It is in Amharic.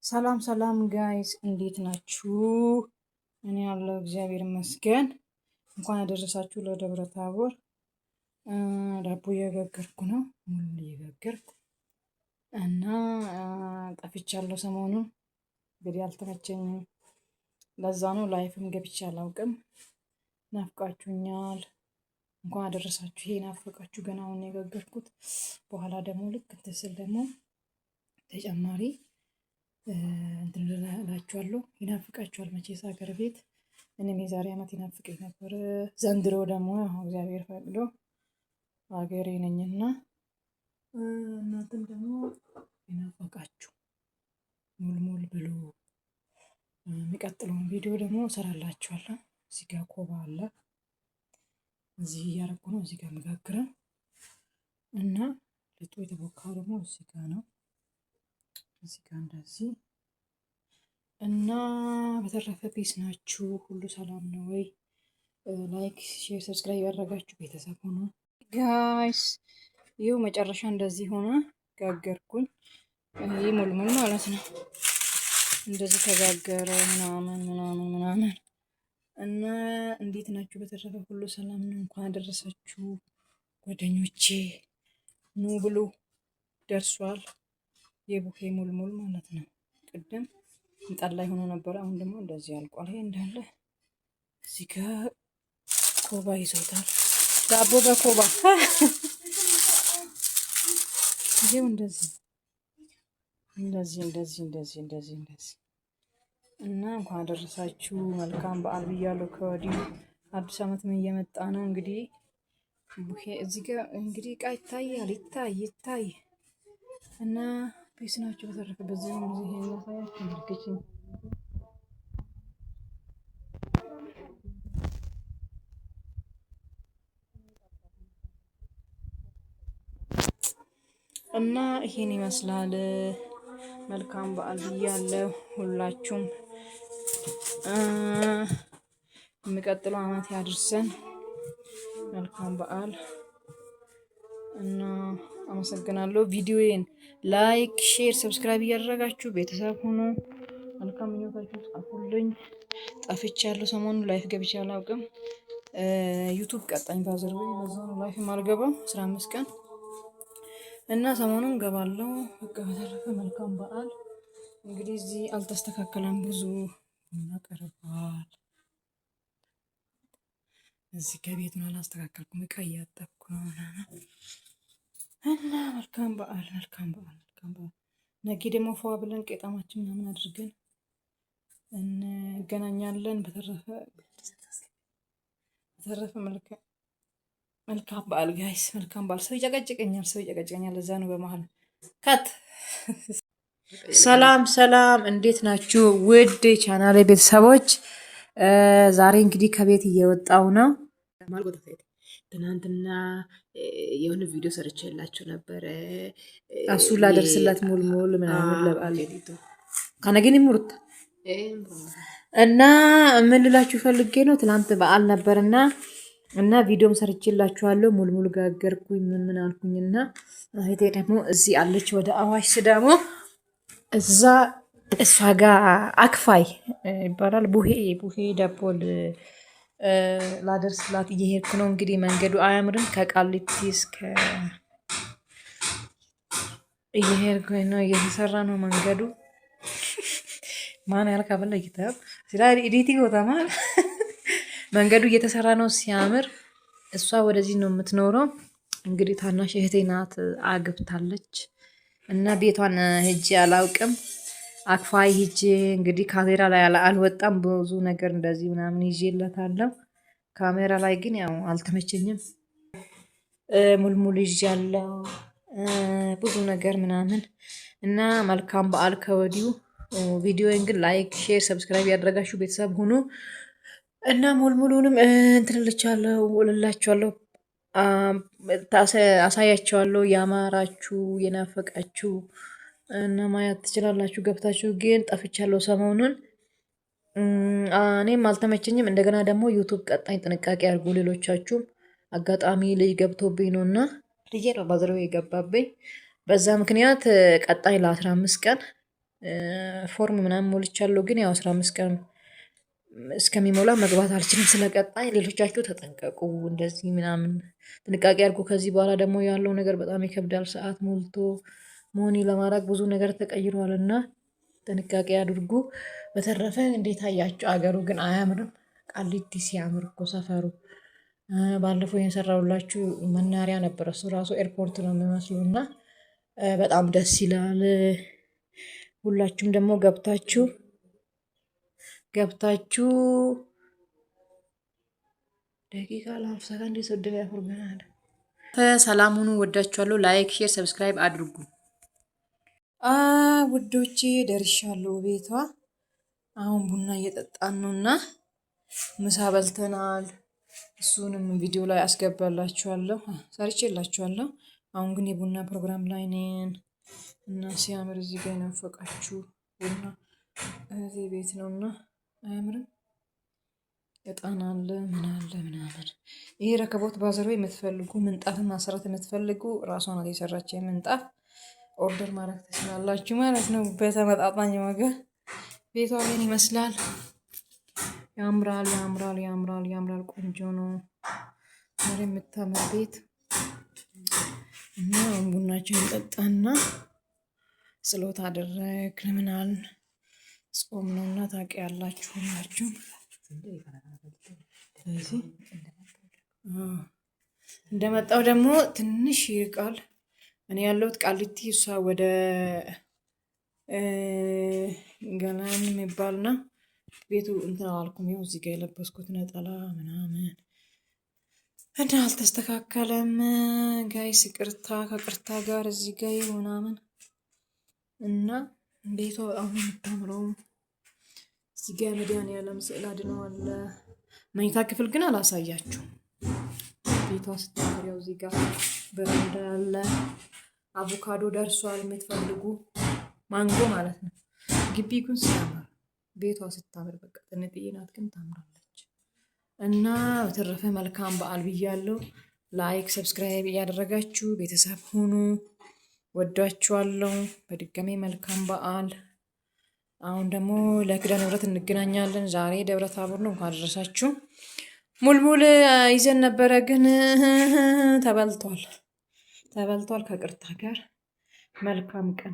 ሰላም ሰላም ጋይስ እንዴት ናችሁ? እኔ ያለው እግዚአብሔር ይመስገን። እንኳን አደረሳችሁ ለደብረ ታቦር። ዳቦ እየጋገርኩ ነው፣ ሙሉ እየጋገርኩ እና ጠፍቻለሁ ሰሞኑን። እንግዲህ አልተመቸኝም፣ ለዛ ነው ላይፍም ገብቼ አላውቅም። ናፍቃችሁኛል። እንኳን አደረሳችሁ። ይሄ ናፈቃችሁ ገና አሁን የጋገርኩት። በኋላ ደግሞ ልክ እንትን ስል ደግሞ ተጨማሪ እንትን እላችኋለሁ። ይናፍቃችኋል መቼስ ሀገር ቤት። እኔም የዛሬ ዓመት ይናፍቀኝ ነበር። ዘንድሮ ደግሞ እግዚአብሔር ፈቅዶ ሀገሬ ነኝና እናንተም ደግሞ ይናፈቃችሁ ሙልሙል ብሎ የሚቀጥለውን ቪዲዮ ደግሞ እሰራላችኋለሁ። እዚህ ጋር ኮባ አለ፣ እዚህ እያረኩ ነው። እዚህ ጋር መጋግረው እና ልጡ የተቦካው ደግሞ እዚህ ጋር ነው። እዚህ ጋር እንደዚህ እና በተረፈ ፒስ ናችሁ? ሁሉ ሰላም ነው ወይ? ላይክ፣ ሼር፣ ሰብስክራይብ ያደረጋችሁ ቤተሰብ ሆኖ ጋይስ። ይኸው መጨረሻ እንደዚህ ሆነ ጋገርኩኝ። ይህ ሙልሙል ማለት ነው። እንደዚህ ተጋገረ ምናምን ምናምን ምናምን እና እንዴት ናችሁ? በተረፈ ሁሉ ሰላም ነው? እንኳን አደረሳችሁ ጓደኞቼ። ኑ ብሉ፣ ደርሷል። የቡሄ ሙልሙል ማለት ነው። ቅድም ምጣድ ላይ ሆኖ ነበር፣ አሁን ደግሞ እንደዚህ አልቋል። ይሄ እንዳለ እዚህ ጋር ኮባ ይዞታል። ዳቦ በኮባ ይሄው እንደዚህ እንደዚህ እንደዚህ እንደዚህ እንደዚህ እንደዚህ እና እንኳን አደረሳችሁ። መልካም በዓል ብያለሁ ከወዲሁ። አዲስ ዓመት ምን እየመጣ ነው እንግዲህ። ቡሄ እዚህ ጋር እንግዲህ እቃ ይታያል፣ ይታይ እና ፒስ ናቸው። በተረፈ በዚህ ጊዜ ያሳያችሁ ምልክችን እና ይሄን ይመስላል። መልካም በዓል ብያለሁ ሁላችሁም። የሚቀጥለው ዓመት ያድርሰን። መልካም በዓል እና አመሰግናለሁ። ቪዲዮዬን ላይክ፣ ሼር፣ ሰብስክራይብ እያደረጋችሁ ቤተሰብ ሆኖ መልካም ምኞታችሁ ጻፉልኝ። ጠፍቻለሁ ሰሞኑን ላይፍ ገብቼ አላውቅም። ዩቱብ ቀጣኝ ባዘር ወይ ለዛ ነው ላይፍ የማልገባው 15 ቀን እና ሰሞኑን ገባለሁ። በቃ በተረፈ መልካም በዓል። እንግዲህ እዚህ አልተስተካከለም፣ ብዙ ቀርቧል። እዚህ ከቤቱን አላስተካከልኩም፣ እቃ እያጠብኩ ነው ምናምን እና መልካም በዓል መልካም በዓል መልካም በዓል። ነገ ደግሞ ፏ ብለን ቄጣማችን ምናምን አድርገን እንገናኛለን። በተረፈ መልካም በዓል ጋይስ፣ መልካም በዓል። ሰው ይጨቀጭቀኛል፣ ለዛ ነው በመሀል ከት። ሰላም ሰላም፣ እንዴት ናችሁ ውድ ቻናሌ ቤተሰቦች? ዛሬ እንግዲህ ከቤት እየወጣው ነው። ትናንትና የሆነ ቪዲዮ ሰርቼ የላችሁ ነበረ። እሱ ላደርስላት ሙልሙል ምናምን ለበዓል ከነገን ሙርት እና ምን ልላችሁ ፈልጌ ነው። ትናንት በዓል ነበርና እና ቪዲዮም ሰርቼላችኋለሁ። ሙልሙል ጋገርኩኝ ምን አልኩኝና እህቴ ደግሞ እዚህ አለች። ወደ አዋሽ ደግሞ እዛ እሷ ጋር አክፋይ ይባላል ቡሄ ዳቦል ላደርስላት እየሄድኩ ነው። እንግዲህ መንገዱ አያምርም። ከቃሊቲ እስከ እየሄድኩ ነው። እየተሰራ ነው መንገዱ። ማን ያልካበለ ይታብ ስላ ኢዲቲ ጎታማ መንገዱ እየተሰራ ነው ሲያምር። እሷ ወደዚህ ነው የምትኖረው። እንግዲህ ታናሽ እህቴ ናት፣ አግብታለች እና ቤቷን ሄጄ አላውቅም። አክፋይ ሄጄ እንግዲህ ካሜራ ላይ አልወጣም። ብዙ ነገር እንደዚህ ምናምን ይዤላታለሁ። ካሜራ ላይ ግን ያው አልተመቸኝም። ሙልሙል ይዣለሁ ብዙ ነገር ምናምን እና መልካም በዓል ከወዲሁ። ቪዲዮን ግን ላይክ፣ ሼር፣ ሰብስክራይብ ያደረጋችሁ ቤተሰብ ሁኑ እና ሙልሙሉንም እልላችኋለሁ፣ አሳያችኋለሁ። ያማራችሁ የናፈቃችሁ እና ማየት ትችላላችሁ ገብታችሁ። ግን ጠፍቻለሁ ሰሞኑን፣ እኔም አልተመቸኝም። እንደገና ደግሞ ዩቱብ ቀጣኝ ጥንቃቄ አድርጉ ሌሎቻችሁም። አጋጣሚ ልጅ ገብቶብኝ ነው እና ልጄ ነው ባዝረው የገባብኝ። በዛ ምክንያት ቀጣይ ለ15 ቀን ፎርም ምናምን ሞልቻለሁ፣ ግን ያው 15 ቀን እስከሚሞላ መግባት አልችልም። ስለቀጣይ ሌሎቻችሁ ተጠንቀቁ፣ እንደዚህ ምናምን ጥንቃቄ አድርጉ። ከዚህ በኋላ ደግሞ ያለው ነገር በጣም ይከብዳል። ሰዓት ሞልቶ ሞኒ ለማድረግ ብዙ ነገር ተቀይሯል እና ጥንቃቄ አድርጉ። በተረፈ እንዴት አያችሁ? አገሩ ግን አያምርም? ቃሊቲ ሲያምር እኮ ሰፈሩ። ባለፈው የሰራሁላችሁ መናሪያ ነበረ፣ እሱ ራሱ ኤርፖርት ነው የሚመስሉ እና በጣም ደስ ይላል። ሁላችሁም ደግሞ ገብታችሁ ደቂቃ ለ50 ሰከንድ የሰደበ ያፈርገናል። ሰላም ሁኑ። ወዳችኋለሁ። ላይክ፣ ሼር፣ ሰብስክራይብ አድርጉ። ውዶቼ ደርሻለሁ ቤቷ። አሁን ቡና እየጠጣን ነው እና ምሳ በልተናል። እሱንም ቪዲዮ ላይ አስገባላችኋለሁ፣ ሰርቼላችኋለሁ። አሁን ግን የቡና ፕሮግራም ላይ ነን እና ሲያምር እዚህ ጋር የናፈቃችሁ ቡና እዚህ ቤት ነውና አያምርም? እጣን አለ ምን አለ ምናምን። ይሄ ረከቦት ባዘሮ የምትፈልጉ ምንጣፍን ማሰራት የምትፈልጉ ራሷ ናት የሰራች ምንጣፍ ኦርደር ማድረግ ትችላላችሁ ማለት ነው። በተመጣጣኝ ዋጋ ቤቷ ግን ይመስላል። ያምራል ያምራል ያምራል ያምራል። ቆንጆ ነው። ዛሬ የምታምር ቤት እና ቡናችንን ጠጣና ጸሎት አደረግን ምናምን። ጾም ነውና ታውቂያላችሁ ሁላችሁም። ስለዚህ እንደመጣው ደግሞ ትንሽ ይርቃል። እኔ ያለሁት ቃሊቲ፣ እሷ ወደ ገናን የሚባልና ቤቱ እንትን አልኩም። ይኸው እዚህ ጋር የለበስኩት ነጠላ ምናምን እና አልተስተካከለም ጋይስ፣ ቅርታ ከቅርታ ጋር እዚህ ጋር ምናምን እና ቤቷ በጣም የምታምረው። እዚህ ጋር መድኃኒዓለም ስዕል አድነው አለ። መኝታ ክፍል ግን አላሳያችሁም። ቤቷ ስታምር ያው እዚህ ጋር በረንዳ አለ። አቮካዶ ደርሷል የምትፈልጉ ማንጎ ማለት ነው። ግቢ ግን ሲያምር ቤቷ ስታምር በቃ ጥንጥዬ ናት ግን ታምራለች። እና በተረፈ መልካም በዓል ብያለሁ። ላይክ ሰብስክራይብ እያደረጋችሁ ቤተሰብ ሁኑ። ወዷችኋለሁ። በድጋሚ መልካም በዓል። አሁን ደግሞ ለኪዳነ ምሕረት እንገናኛለን። ዛሬ ደብረ ታቦር ነው። እንኳን አደረሳችሁ። ሙልሙል ይዘን ነበረ ግን ተበልቷል ከቅርታ ጋር። መልካም ቀን